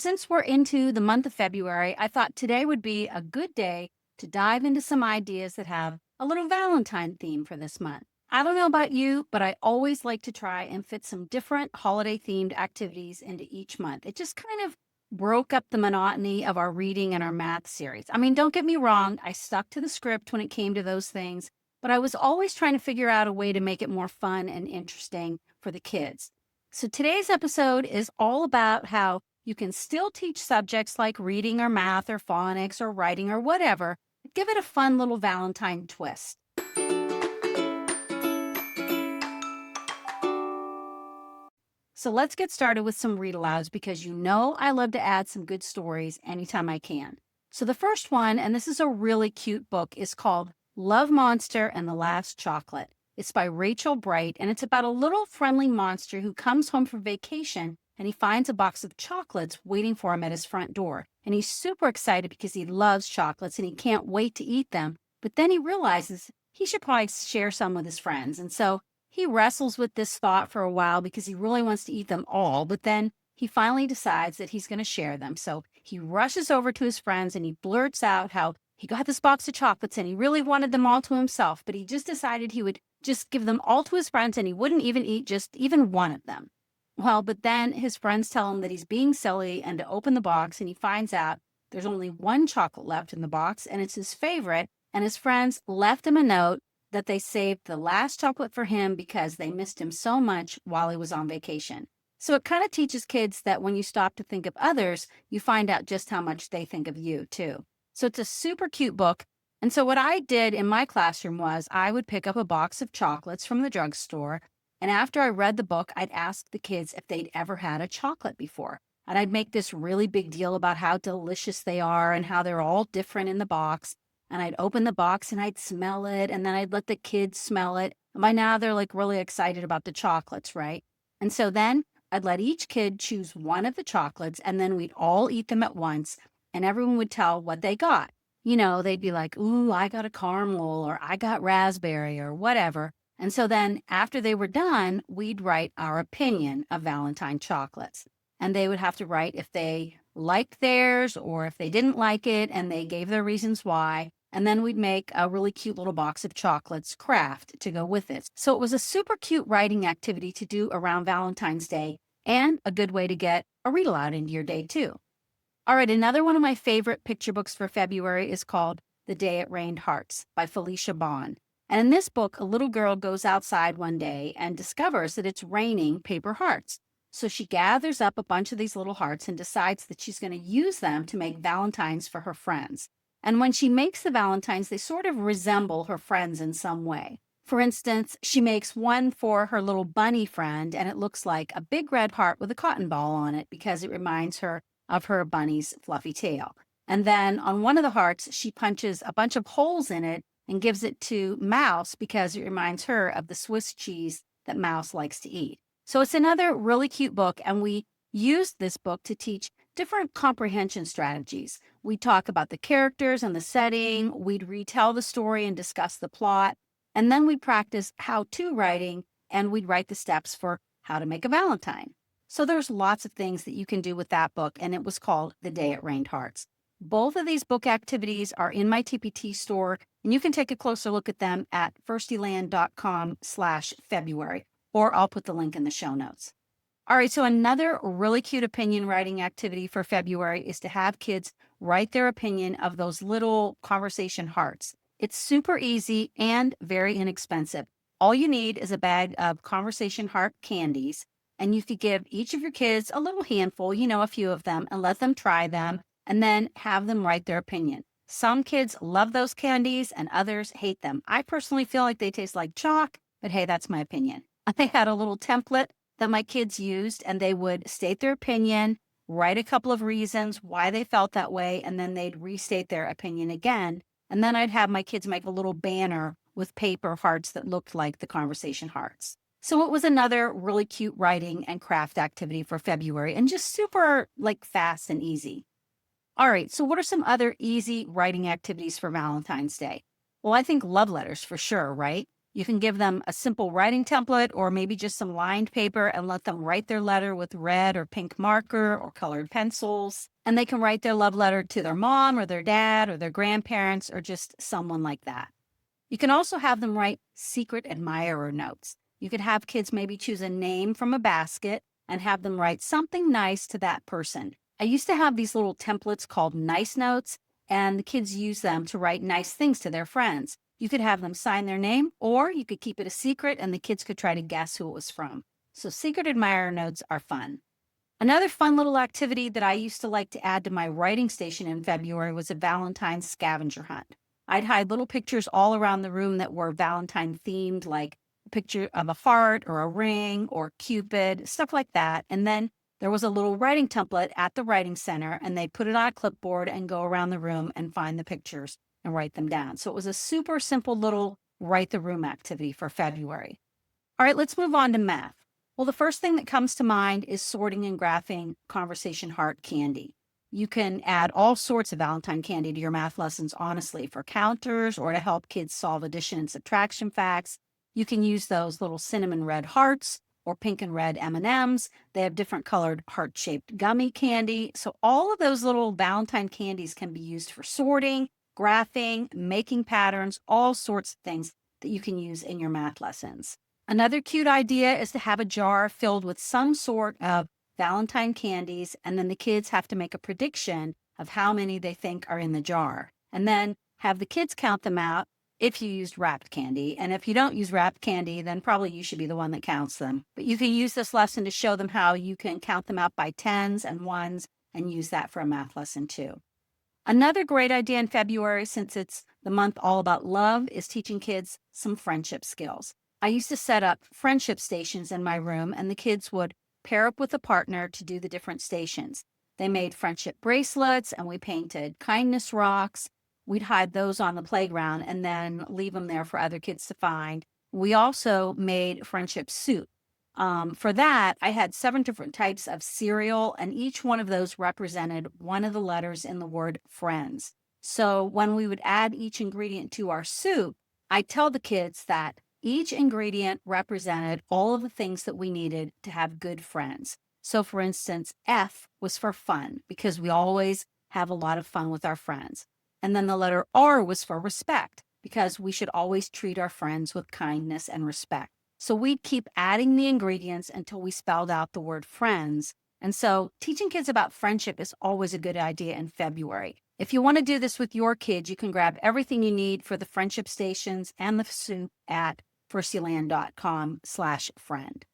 Since we're into the month of February, I thought today would be a good day to dive into some ideas that have a little Valentine theme for this month. I don't know about you, but I always like to try and fit some different holiday themed activities into each month. It just kind of broke up the monotony of our reading and our math series. I mean, don't get me wrong, I stuck to the script when it came to those things, but I was always trying to figure out a way to make it more fun and interesting for the kids. So today's episode is all about how you can still teach subjects like reading or math or phonics or writing or whatever. Give it a fun little Valentine twist. So let's get started with some read alouds because you know I love to add some good stories anytime I can. So the first one, and this is a really cute book, is called Love Monster and the Last Chocolate. It's by Rachel Bright, and it's about a little friendly monster who comes home from vacation and he finds a box of chocolates waiting for him at his front door. And he's super excited because he loves chocolates and he can't wait to eat them. But then he realizes he should probably share some with his friends. And so he wrestles with this thought for a while because he really wants to eat them all. But then he finally decides that he's going to share them. So he rushes over to his friends and he blurts out how he got this box of chocolates and he really wanted them all to himself. But he just decided he would just give them all to his friends and he wouldn't even eat just even one of them. Well, but then his friends tell him that he's being silly and to open the box, and he finds out there's only one chocolate left in the box, and it's his favorite, and his friends left him a note that they saved the last chocolate for him because they missed him so much while he was on vacation. So it kind of teaches kids that when you stop to think of others, you find out just how much they think of you, too. So it's a super cute book. And so what I did in my classroom was I would pick up a box of chocolates from the drugstore. And after I read the book, I'd ask the kids if they'd ever had a chocolate before. And I'd make this really big deal about how delicious they are and how they're all different in the box. And I'd open the box and I'd smell it. And then I'd let the kids smell it. And by now, they're like really excited about the chocolates, right? And so then I'd let each kid choose one of the chocolates. And then we'd all eat them at once. And everyone would tell what they got. You know, they'd be like, ooh, I got a caramel or I got raspberry or whatever. And so then after they were done, we'd write our opinion of Valentine chocolates. And they would have to write if they liked theirs or if they didn't like it, and they gave their reasons why. And then we'd make a really cute little box of chocolates craft to go with it. So it was a super cute writing activity to do around Valentine's Day and a good way to get a read aloud into your day too. All right, another one of my favorite picture books for February is called The Day It Rained Hearts by Felicia Bond. And in this book, a little girl goes outside one day and discovers that it's raining paper hearts. So she gathers up a bunch of these little hearts and decides that she's going to use them to make Valentines for her friends. And when she makes the Valentines, they sort of resemble her friends in some way. For instance, she makes one for her little bunny friend, and it looks like a big red heart with a cotton ball on it because it reminds her of her bunny's fluffy tail. And then on one of the hearts, she punches a bunch of holes in it and gives it to Mouse because it reminds her of the Swiss cheese that Mouse likes to eat. So it's another really cute book, and we used this book to teach different comprehension strategies. We talk about the characters and the setting, we'd retell the story and discuss the plot, and then we'd practice how-to writing, and we'd write the steps for how to make a Valentine. So there's lots of things that you can do with that book, and it was called The Day It Rained Hearts. Both of these book activities are in my TPT store, and you can take a closer look at them at firstieland.com/February, or I'll put the link in the show notes. All right, so another really cute opinion writing activity for February is to have kids write their opinion of those little conversation hearts. It's super easy and very inexpensive. All you need is a bag of conversation heart candies, and you could give each of your kids a little handful, a few of them, and let them try them, and then have them write their opinion. Some kids love those candies and others hate them. I personally feel like they taste like chalk, but hey, that's my opinion. I had a little template that my kids used, and they would state their opinion, write a couple of reasons why they felt that way, and then they'd restate their opinion again. And then I'd have my kids make a little banner with paper hearts that looked like the conversation hearts. So it was another really cute writing and craft activity for February, and just super fast and easy. All right, so what are some other easy writing activities for Valentine's Day? Well, I think love letters for sure, right? You can give them a simple writing template or maybe just some lined paper and let them write their letter with red or pink marker or colored pencils. And they can write their love letter to their mom or their dad or their grandparents or just someone like that. You can also have them write secret admirer notes. You could have kids maybe choose a name from a basket and have them write something nice to that person. I used to have these little templates called nice notes, and the kids use them to write nice things to their friends. You could have them sign their name, or you could keep it a secret and the kids could try to guess who it was from. So secret admirer notes are fun. Another fun little activity that I used to like to add to my writing station in February was a Valentine's scavenger hunt. I'd hide little pictures all around the room that were Valentine themed, like a picture of a heart or a ring or Cupid, stuff like that. And then there was a little writing template at the writing center, and they'd put it on a clipboard and go around the room and find the pictures and write them down. So it was a super simple little write the room activity for February. All right, let's move on to math. Well, the first thing that comes to mind is sorting and graphing conversation heart candy. You can add all sorts of Valentine candy to your math lessons, honestly, for counters or to help kids solve addition and subtraction facts. You can use those little cinnamon red hearts or pink and red M&Ms. They have different colored heart-shaped gummy candy. So all of those little Valentine candies can be used for sorting, graphing, making patterns, all sorts of things that you can use in your math lessons. Another cute idea is to have a jar filled with some sort of Valentine candies, and then the kids have to make a prediction of how many they think are in the jar. And then have the kids count them out if you used wrapped candy. And if you don't use wrapped candy, then probably you should be the one that counts them. But you can use this lesson to show them how you can count them out by tens and ones and use that for a math lesson too. Another great idea in February, since it's the month all about love, is teaching kids some friendship skills. I used to set up friendship stations in my room, and the kids would pair up with a partner to do the different stations. They made friendship bracelets, and we painted kindness rocks. We'd hide those on the playground and then leave them there for other kids to find. We also made friendship soup. For that, I had 7 different types of cereal, and each one of those represented one of the letters in the word friends. So when we would add each ingredient to our soup, I'd tell the kids that each ingredient represented all of the things that we needed to have good friends. So for instance, F was for fun, because we always have a lot of fun with our friends. And then the letter R was for respect, because we should always treat our friends with kindness and respect. So we'd keep adding the ingredients until we spelled out the word friends. And so teaching kids about friendship is always a good idea in February. If you want to do this with your kids, you can grab everything you need for the friendship stations and the soup at 𝘆𝗺cyland.com/friend.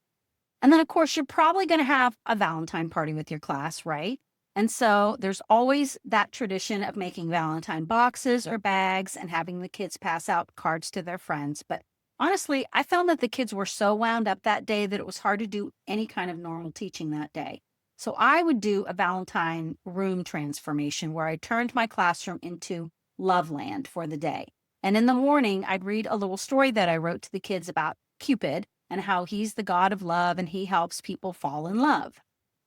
And then, of course, you're probably going to have a Valentine party with your class, right? And so there's always that tradition of making Valentine boxes or bags and having the kids pass out cards to their friends. But honestly, I found that the kids were so wound up that day that it was hard to do any kind of normal teaching that day. So I would do a Valentine room transformation where I turned my classroom into Love Land for the day. And in the morning, I'd read a little story that I wrote to the kids about Cupid and how he's the god of love and he helps people fall in love.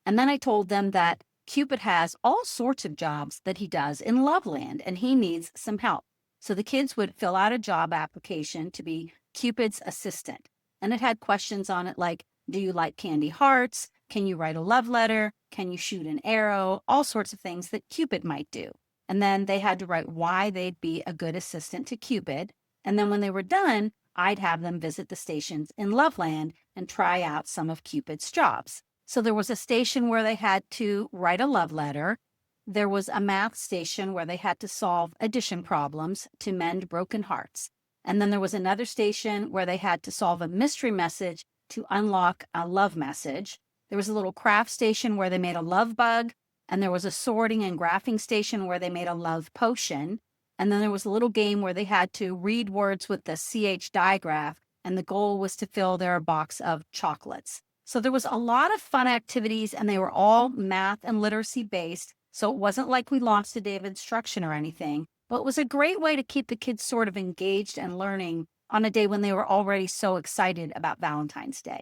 And then I told them that Cupid has all sorts of jobs that he does in Loveland, and he needs some help. So the kids would fill out a job application to be Cupid's assistant. And it had questions on it like, do you like candy hearts? Can you write a love letter? Can you shoot an arrow? All sorts of things that Cupid might do. And then they had to write why they'd be a good assistant to Cupid. And then when they were done, I'd have them visit the stations in Loveland and try out some of Cupid's jobs. So there was a station where they had to write a love letter. There was a math station where they had to solve addition problems to mend broken hearts. And then there was another station where they had to solve a mystery message to unlock a love message. There was a little craft station where they made a love bug. And there was a sorting and graphing station where they made a love potion. And then there was a little game where they had to read words with the CH digraph. And the goal was to fill their box of chocolates. So there was a lot of fun activities, and they were all math and literacy based. So it wasn't like we lost a day of instruction or anything, but it was a great way to keep the kids sort of engaged and learning on a day when they were already so excited about Valentine's Day.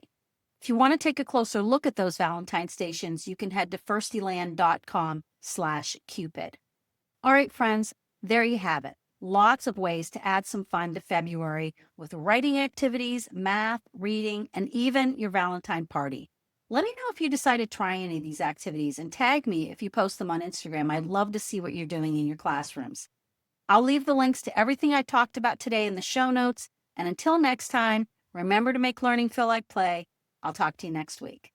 If you want to take a closer look at those Valentine stations, you can head to 𝘆𝗺cyland.com/Cupid. All right, friends, there you have it. lots of ways to add some fun to February with writing activities, math, reading, and even your Valentine party. Let me know if you decide to try any of these activities and tag me if you post them on Instagram. I'd love to see what you're doing in your classrooms. I'll leave the links to everything I talked about today in the show notes. And until next time, remember to make learning feel like play. I'll talk to you next week.